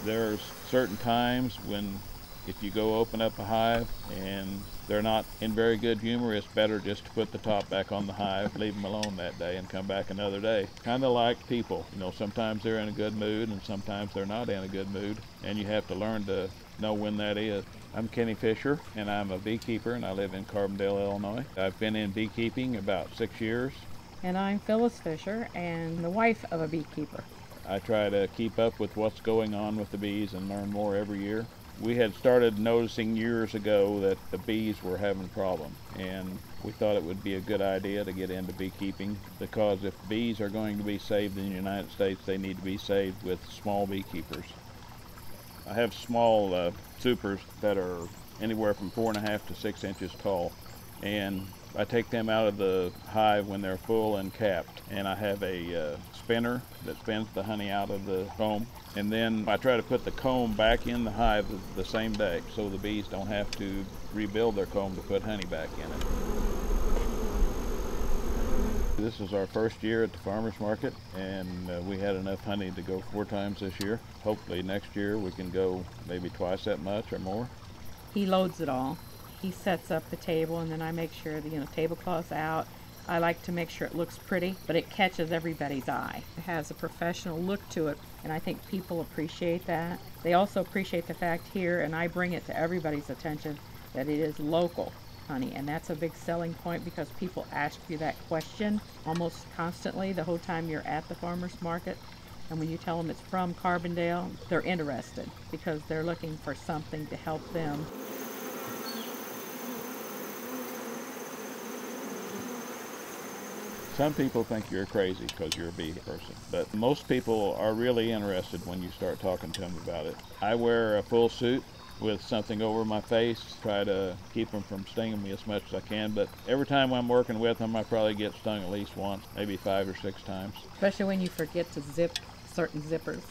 There's certain times when if you go open up a hive and they're not in very good humor, it's better just to put the top back on the hive, leave them alone that day, and come back another day. Kind of like people, sometimes they're in a good mood and sometimes they're not in a good mood, and you have to learn to know when that is. I'm Kenny Fisher, and I'm a beekeeper, and I live in Carbondale, Illinois. I've been in beekeeping about 6 years. And I'm Phyllis Fisher, and the wife of a beekeeper. I try to keep up with what's going on with the bees and learn more every year. We had started noticing years ago that the bees were having problems, and we thought it would be a good idea to get into beekeeping, because if bees are going to be saved in the United States, they need to be saved with small beekeepers. I have small supers that are anywhere from 4.5 to 6 inches tall, and I take them out of the hive when they're full and capped, and I have a spinner that spins the honey out of the comb, and then I try to put the comb back in the hive the same day so the bees don't have to rebuild their comb to put honey back in it. This is our first year at the farmer's market, and we had enough honey to go 4 times this year. Hopefully next year we can go maybe twice that much or more. He loads it all. He sets up the table, and then I make sure the tablecloth's out. I like to make sure it looks pretty, but it catches everybody's eye. It has a professional look to it, and I think people appreciate that. They also appreciate the fact here, and I bring it to everybody's attention, that it is local honey, and that's a big selling point because people ask you that question almost constantly the whole time you're at the farmer's market. And when you tell them it's from Carbondale, they're interested because they're looking for something to help them. Some people think you're crazy because you're a bee person, but most people are really interested when you start talking to them about it. I wear a full suit with something over my face, try to keep them from stinging me as much as I can, but every time I'm working with them, I probably get stung at least once, maybe 5 or 6 times. Especially when you forget to zip certain zippers.